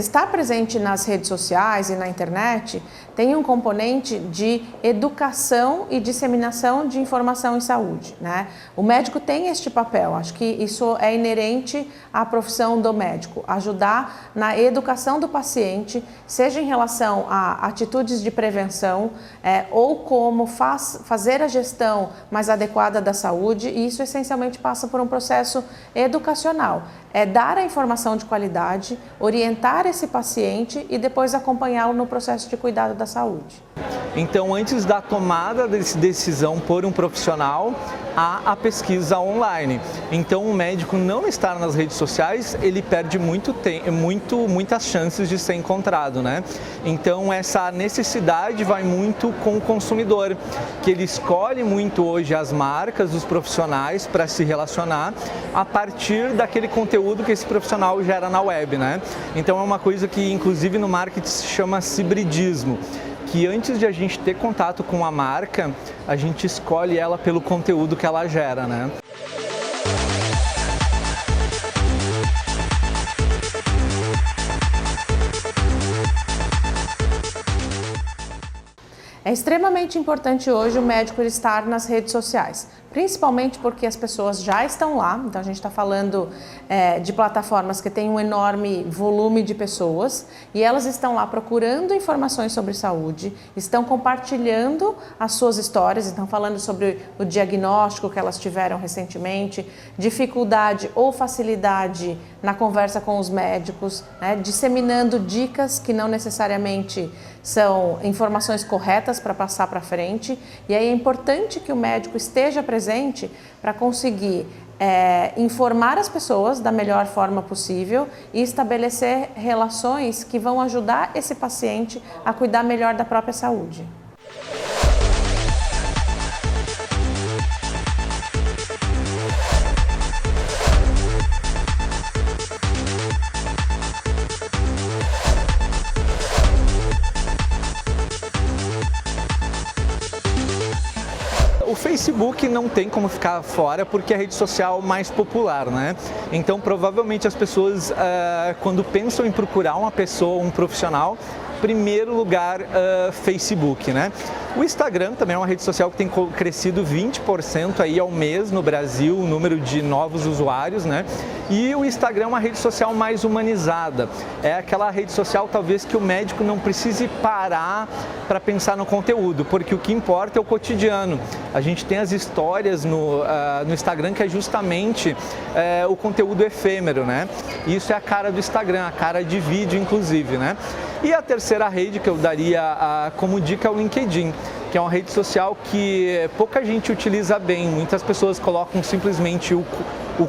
estar presente nas redes sociais e na internet tem um componente de educação e disseminação de informação em saúde, né? O médico tem este papel, acho que isso é inerente à profissão do médico, ajudar na educação do paciente, seja em relação a atitudes de prevenção ou como fazer a gestão mais adequada da saúde, e isso essencialmente passa por um processo educacional. É dar a informação de qualidade, orientar esse paciente e depois acompanhá-lo no processo de cuidado da saúde. Então, antes da tomada de decisão por um profissional, há a pesquisa online. Então, o médico não estar nas redes sociais, ele perde muitas chances de ser encontrado, né? Então, essa necessidade vai muito com o consumidor, que ele escolhe muito hoje as marcas, os profissionais para se relacionar a partir daquele conteúdo que esse profissional gera na web, né? Então, é uma coisa que, inclusive, no marketing se chama hibridismo, que antes de a gente ter contato com a marca, a gente escolhe ela pelo conteúdo que ela gera, né? É extremamente importante hoje o médico estar nas redes sociais, principalmente porque as pessoas já estão lá, então a gente está falando de plataformas que têm um enorme volume de pessoas e elas estão lá procurando informações sobre saúde, estão compartilhando as suas histórias, estão falando sobre o diagnóstico que elas tiveram recentemente, dificuldade ou facilidade na conversa com os médicos, né, disseminando dicas que não necessariamente são informações corretas para passar para frente, e aí é importante que o médico esteja presente para conseguir informar as pessoas da melhor forma possível e estabelecer relações que vão ajudar esse paciente a cuidar melhor da própria saúde. O Facebook não tem como ficar fora porque é a rede social mais popular, né? Então, provavelmente as pessoas, quando pensam em procurar uma pessoa, um profissional, primeiro lugar, Facebook, né? O Instagram também é uma rede social que tem crescido 20% aí ao mês no Brasil, o número de novos usuários, né? E o Instagram é uma rede social mais humanizada. É aquela rede social talvez que o médico não precise parar para pensar no conteúdo, porque o que importa é o cotidiano. A gente tem as histórias no Instagram que é justamente o conteúdo efêmero, né? Isso é a cara do Instagram, a cara de vídeo inclusive, né? E a terceira rede que eu daria como dica é o LinkedIn, que é uma rede social que pouca gente utiliza bem. Muitas pessoas colocam simplesmente o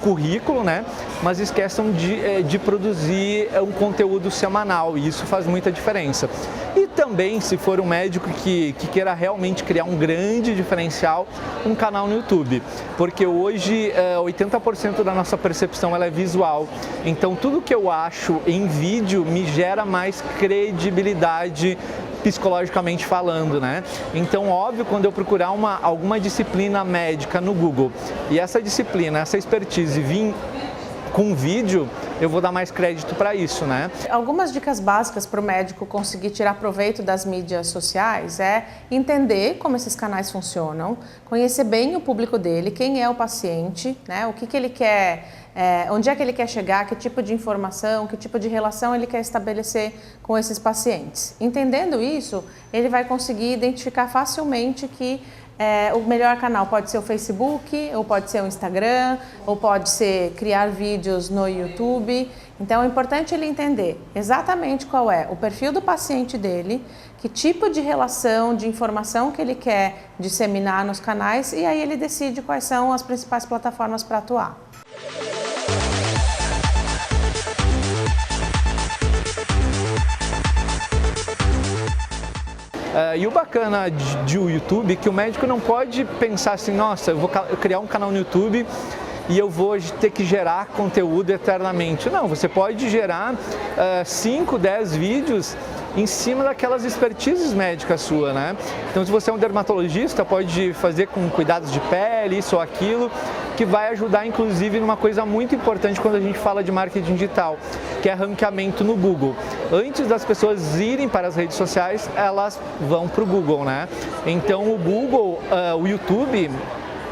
currículo, né? Mas esquecem de produzir um conteúdo semanal, e isso faz muita diferença. E também, se for um médico que queira realmente criar um grande diferencial, um canal no YouTube, porque hoje 80% da nossa percepção ela é visual, então tudo que eu acho em vídeo me gera mais credibilidade psicologicamente falando, né? Então, óbvio, quando eu procurar alguma disciplina médica no Google e essa disciplina, essa expertise vir com vídeo, eu vou dar mais crédito para isso, né? Algumas dicas básicas para o médico conseguir tirar proveito das mídias sociais é entender como esses canais funcionam, conhecer bem o público dele, quem é o paciente, né? O que ele quer, onde é que ele quer chegar, que tipo de informação, que tipo de relação ele quer estabelecer com esses pacientes. Entendendo isso, ele vai conseguir identificar facilmente que o melhor canal pode ser o Facebook, ou pode ser o Instagram, ou pode ser criar vídeos no YouTube. Então é importante ele entender exatamente qual é o perfil do paciente dele, que tipo de relação, de informação que ele quer disseminar nos canais, e aí ele decide quais são as principais plataformas para atuar. E o bacana de o YouTube é que o médico não pode pensar assim, nossa, eu vou criar um canal no YouTube e eu vou ter que gerar conteúdo eternamente. Não, você pode gerar 5, 10 vídeos em cima daquelas expertises médicas sua, né? Então, se você é um dermatologista, pode fazer com cuidados de pele, isso ou aquilo, que vai ajudar inclusive numa coisa muito importante quando a gente fala de marketing digital, que é ranqueamento no Google. Antes das pessoas irem para as redes sociais, elas vão para o Google, né? Então o Google, o YouTube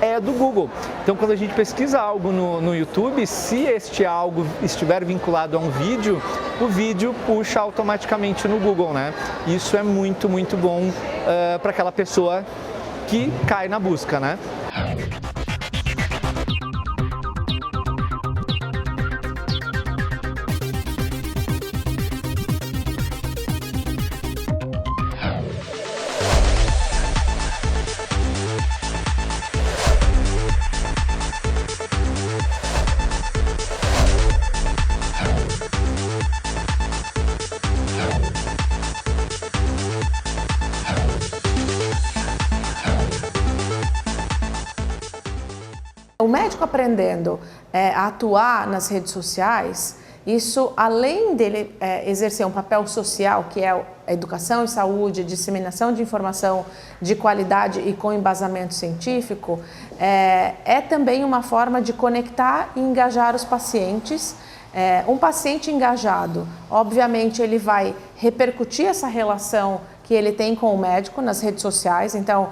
é do Google. Então quando a gente pesquisa algo no YouTube, se este algo estiver vinculado a um vídeo, o vídeo puxa automaticamente no Google, né? Isso é muito, muito bom para aquela pessoa que cai na busca, né? O médico aprendendo a atuar nas redes sociais, isso além dele exercer um papel social, que é a educação e saúde, disseminação de informação de qualidade e com embasamento científico, é também uma forma de conectar e engajar os pacientes. Um paciente engajado, obviamente, ele vai repercutir essa relação que ele tem com o médico nas redes sociais. Então,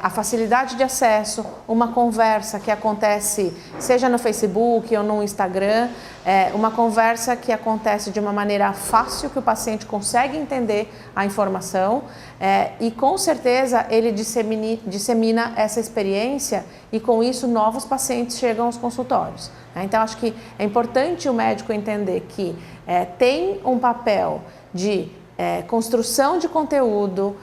a facilidade de acesso, uma conversa que acontece seja no Facebook ou no Instagram, uma conversa que acontece de uma maneira fácil, que o paciente consegue entender a informação e com certeza ele dissemina essa experiência e com isso novos pacientes chegam aos consultórios. Então, acho que é importante o médico entender que tem um papel de construção de conteúdo,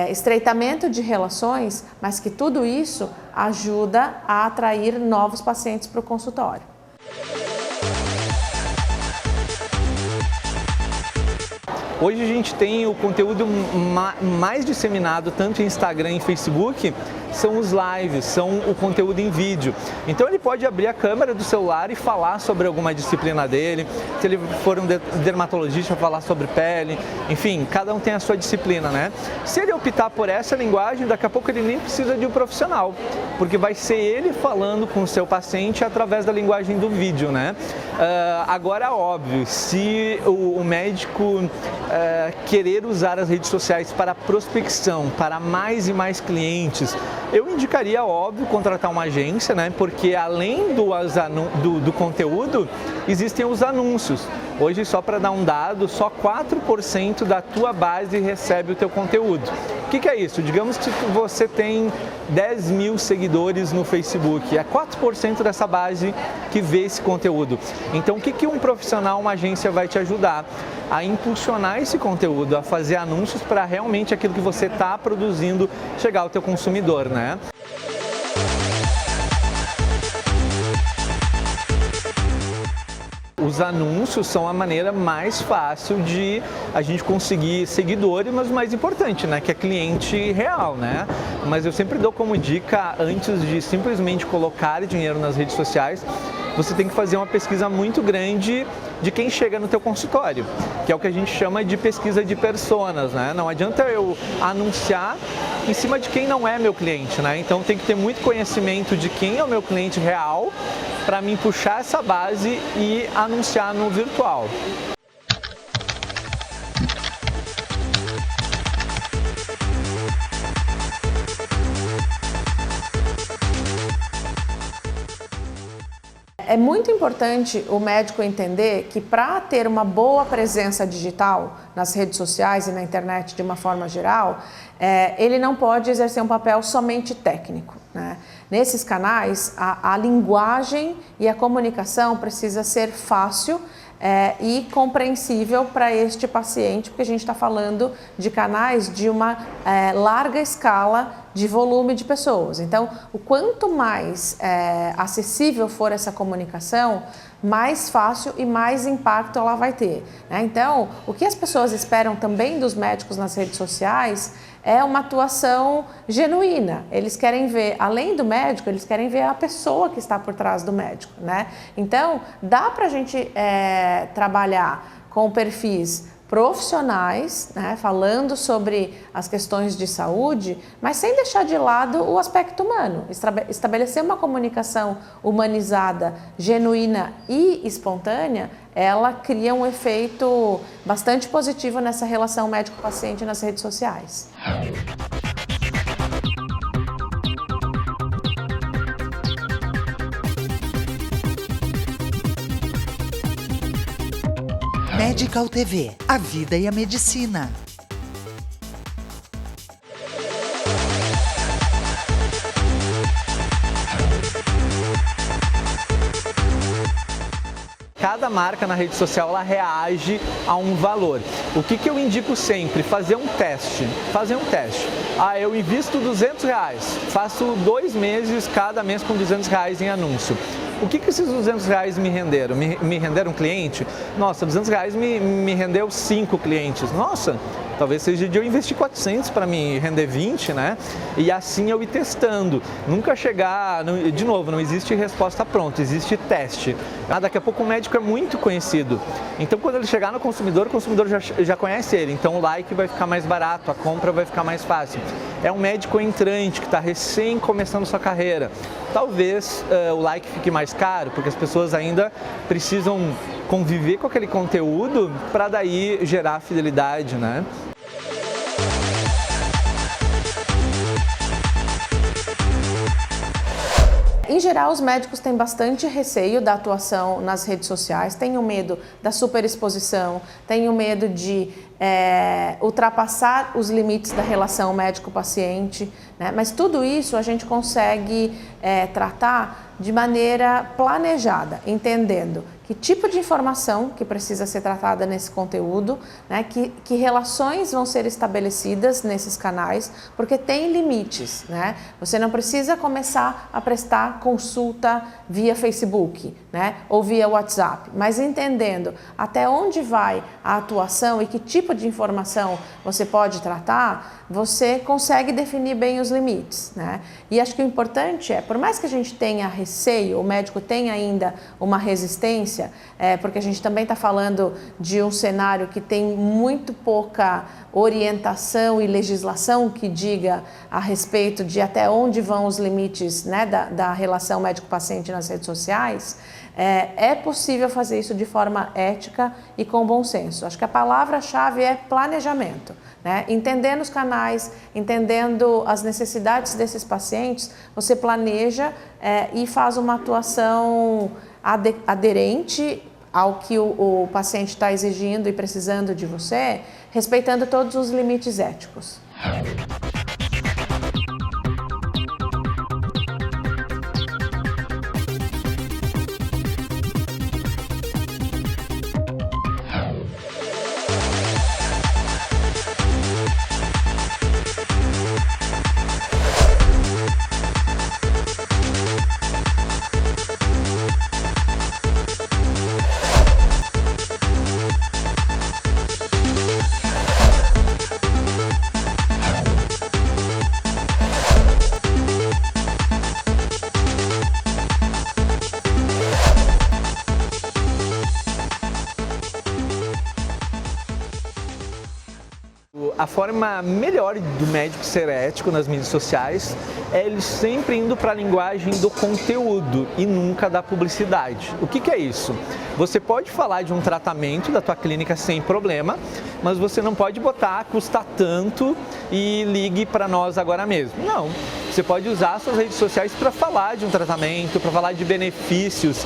estreitamento de relações, mas que tudo isso ajuda a atrair novos pacientes para o consultório. Hoje a gente tem o conteúdo mais disseminado, tanto em Instagram e Facebook, são os lives, são o conteúdo em vídeo. Então ele pode abrir a câmera do celular e falar sobre alguma disciplina dele, se ele for um dermatologista, falar sobre pele, enfim, cada um tem a sua disciplina, né? Se ele optar por essa linguagem, daqui a pouco ele nem precisa de um profissional, porque vai ser ele falando com o seu paciente através da linguagem do vídeo, né? Agora, óbvio, se o médico querer usar as redes sociais para prospecção, para mais e mais clientes, eu indicaria, óbvio, contratar uma agência, né? Porque além do conteúdo, existem os anúncios. Hoje, só para dar um dado, só 4% da tua base recebe o teu conteúdo. O que é isso? Digamos que você tem 10 mil seguidores no Facebook, é 4% dessa base que vê esse conteúdo. Então, o que um profissional, uma agência vai te ajudar? A impulsionar esse conteúdo, a fazer anúncios para realmente aquilo que você está produzindo chegar ao teu consumidor, né? Os anúncios são a maneira mais fácil de a gente conseguir seguidores, mas o mais importante, né, que é cliente real, né? Mas eu sempre dou como dica, antes de simplesmente colocar dinheiro nas redes sociais, você tem que fazer uma pesquisa muito grande de quem chega no teu consultório, que é o que a gente chama de pesquisa de personas, né? Não adianta eu anunciar em cima de quem não é meu cliente, né? Então tem que ter muito conhecimento de quem é o meu cliente real para mim puxar essa base e anunciar no virtual. É muito importante o médico entender que para ter uma boa presença digital nas redes sociais e na internet de uma forma geral, ele não pode exercer um papel somente técnico, né? Nesses canais, a linguagem e a comunicação precisa ser fácil e compreensível para este paciente, porque a gente está falando de canais de uma larga escala de volume de pessoas. Então, o quanto mais acessível for essa comunicação, mais fácil e mais impacto ela vai ter, né? Então, o que as pessoas esperam também dos médicos nas redes sociais é uma atuação genuína. Eles querem ver, além do médico, eles querem ver a pessoa que está por trás do médico, né? Então, dá para a gente trabalhar com perfis profissionais, né, falando sobre as questões de saúde, mas sem deixar de lado o aspecto humano. Estabelecer uma comunicação humanizada, genuína e espontânea, ela cria um efeito bastante positivo nessa relação médico-paciente nas redes sociais. Medical TV, a vida e a medicina. Cada marca na rede social ela reage a um valor. O que eu indico sempre? Fazer um teste. Eu invisto R$200, faço 2 meses, cada mês com R$200 em anúncio. O que esses R$200 me renderam? Me renderam um cliente? Nossa, R$200 me rendeu 5 clientes. Nossa, talvez seja de eu investir 400 para me render 20, né? E assim eu ir testando. Nunca chegar, de novo, não existe resposta pronta, existe teste. Daqui a pouco o médico é muito conhecido. Então quando ele chegar no consumidor, o consumidor já conhece ele. Então o like vai ficar mais barato, a compra vai ficar mais fácil. É um médico entrante que está recém começando sua carreira. Talvez o like fique mais caro, porque as pessoas ainda precisam conviver com aquele conteúdo para daí gerar fidelidade, né? Em geral, os médicos têm bastante receio da atuação nas redes sociais, têm o medo da superexposição, têm o medo de ultrapassar os limites da relação médico-paciente, né? Mas tudo isso a gente consegue tratar de maneira planejada, entendendo que tipo de informação que precisa ser tratada nesse conteúdo, né? Que relações vão ser estabelecidas nesses canais, porque tem limites, né? Você não precisa começar a prestar consulta via Facebook, né? Ou via WhatsApp, mas entendendo até onde vai a atuação e que tipo de informação você pode tratar, você consegue definir bem os limites, né? E acho que o importante é, por mais que a gente tenha receio, o médico tenha ainda uma resistência, porque a gente também está falando de um cenário que tem muito pouca orientação e legislação que diga a respeito de até onde vão os limites, né, da relação médico-paciente nas redes sociais. É possível fazer isso de forma ética e com bom senso. Acho que a palavra-chave é planejamento, né? Entendendo os canais, entendendo as necessidades desses pacientes, você planeja e faz uma atuação aderente ao que o paciente está exigindo e precisando de você, respeitando todos os limites éticos. A forma melhor do médico ser ético nas mídias sociais é ele sempre indo para a linguagem do conteúdo e nunca da publicidade. O que é isso? Você pode falar de um tratamento da tua clínica sem problema, mas você não pode botar custa tanto e ligue para nós agora mesmo. Não. Você pode usar suas redes sociais para falar de um tratamento, para falar de benefícios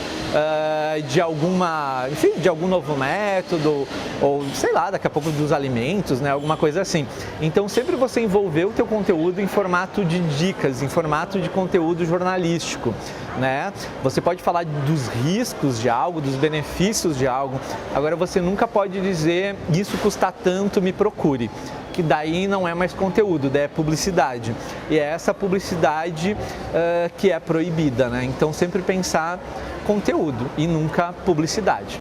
de algum novo método, ou sei lá, daqui a pouco dos alimentos, né? Alguma coisa assim. Então sempre você envolver o teu conteúdo em formato de dicas, em formato de conteúdo jornalístico, né? Você pode falar dos riscos de algo, dos benefícios de algo. Agora você nunca pode dizer isso custa tanto, me procure. Que daí não é mais conteúdo, daí é publicidade. E é essa publicidade que é proibida, né? Então sempre pensar conteúdo e nunca publicidade.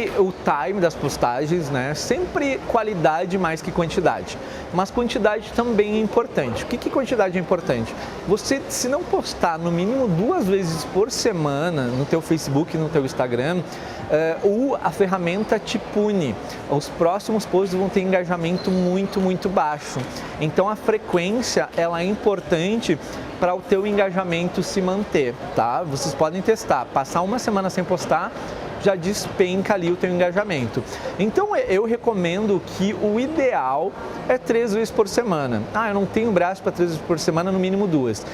sobre o time das postagens, né? Sempre qualidade mais que quantidade, mas quantidade também é importante. O que quantidade é importante? Você, se não postar no mínimo 2 vezes por semana no teu Facebook e no teu Instagram, a ferramenta te pune. Os próximos posts vão ter engajamento muito baixo. Então a frequência ela é importante para o teu engajamento se manter, tá? Vocês podem testar, passar uma semana sem postar, já despenca ali o teu engajamento. Então eu recomendo que o ideal é 3 vezes por semana. Eu não tenho braço para 3 vezes por semana, no mínimo 2.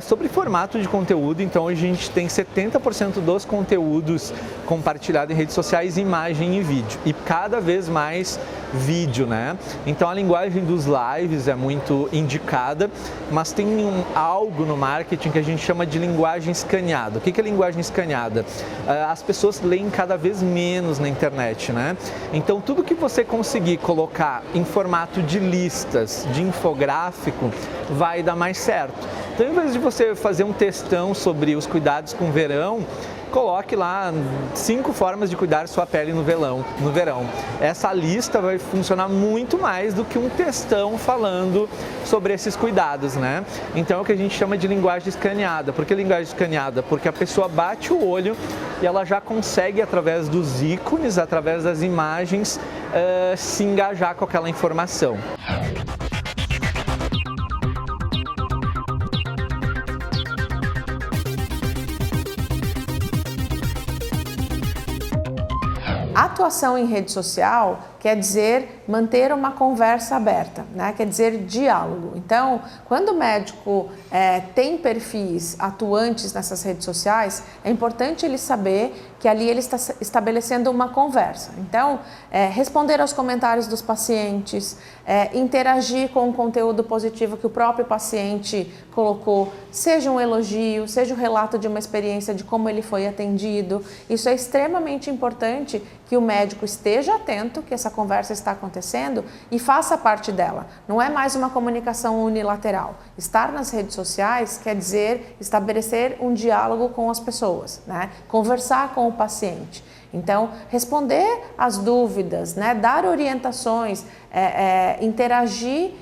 Sobre formato de conteúdo, então a gente tem 70% dos conteúdos compartilhados em redes sociais, imagem e vídeo, e cada vez mais vídeo, né? Então a linguagem dos lives é muito indicada, mas tem algo no marketing que a gente chama de linguagem escaneada. O que é linguagem escaneada? As pessoas leem cada vez menos na internet, né? Então tudo que você conseguir colocar em formato de listas, de infográfico, vai dar mais certo. Então, em vez de você fazer um textão sobre os cuidados com o verão, coloque lá 5 formas de cuidar sua pele no verão. Essa lista vai funcionar muito mais do que um textão falando sobre esses cuidados, né? Então é o que a gente chama de linguagem escaneada. Por que linguagem escaneada? Porque a pessoa bate o olho e ela já consegue, através dos ícones, através das imagens, se engajar com aquela informação. Atuação em rede social quer dizer manter uma conversa aberta, né? Quer dizer diálogo. Então, quando o médico tem perfis atuantes nessas redes sociais, é importante ele saber que ali ele está estabelecendo uma conversa. Então, responder aos comentários dos pacientes, interagir com o conteúdo positivo que o próprio paciente colocou, seja um elogio, seja o relato de uma experiência de como ele foi atendido. Isso é extremamente importante que o médico esteja atento que essa conversa está acontecendo e faça parte dela. Não é mais uma comunicação unilateral. Estar nas redes sociais quer dizer estabelecer um diálogo com as pessoas, né? Conversar com o paciente. Então, responder às dúvidas, né? Dar orientações, interagir,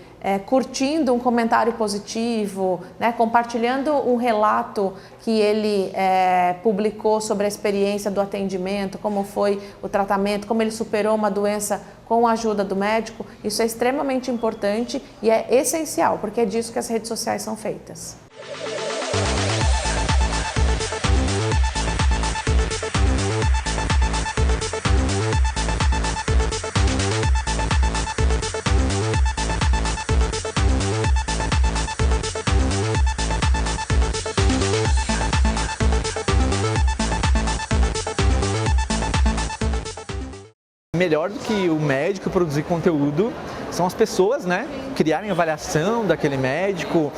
curtindo um comentário positivo, né? Compartilhando um relato que ele publicou sobre a experiência do atendimento, como foi o tratamento, como ele superou uma doença com a ajuda do médico. Isso é extremamente importante e é essencial, porque é disso que as redes sociais são feitas. Melhor do que o médico produzir conteúdo são as pessoas, né? Criarem avaliação daquele médico,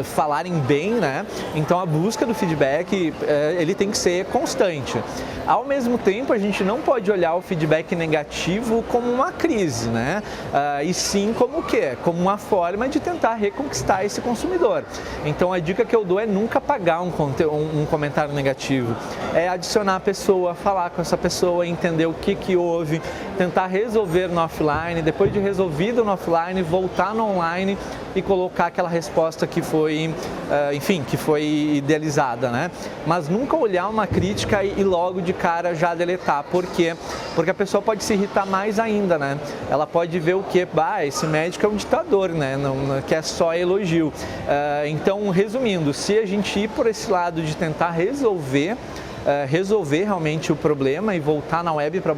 falarem bem, né? Então a busca do feedback, ele tem que ser constante. Ao mesmo tempo, a gente não pode olhar o feedback negativo como uma crise, né? E sim como o quê? Como uma forma de tentar reconquistar esse consumidor. Então a dica que eu dou é nunca apagar um comentário negativo. É adicionar a pessoa, falar com essa pessoa, entender o que houve, tentar resolver no offline, depois de resolvido no offline, voltar no online e colocar aquela resposta que foi, enfim, que foi idealizada, né? Mas nunca olhar uma crítica e logo de cara já deletar. Por quê? Porque a pessoa pode se irritar mais ainda, né? Ela pode ver o quê? Esse médico é um ditador, né? Não quer só elogio. Então, resumindo, se a gente ir por esse lado de tentar resolver realmente o problema e voltar na web para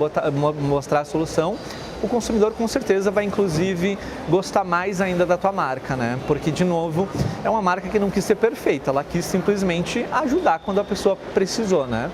mostrar a solução, o consumidor com certeza vai inclusive gostar mais ainda da tua marca, né? Porque, de novo, é uma marca que não quis ser perfeita, ela quis simplesmente ajudar quando a pessoa precisou, né?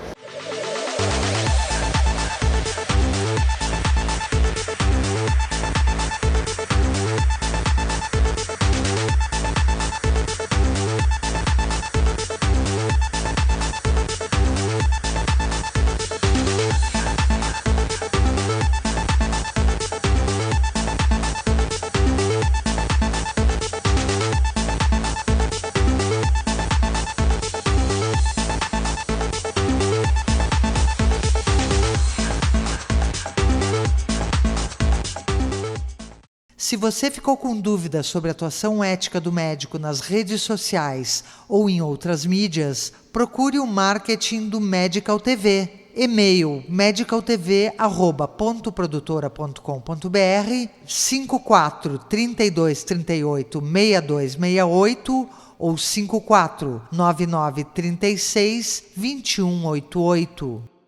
Se você ficou com dúvidas sobre a atuação ética do médico nas redes sociais ou em outras mídias, procure o marketing do Medical TV. E-mail medicaltv@pontoprodutora.com.br 54 32 38 6268 ou 54 99 36 2188.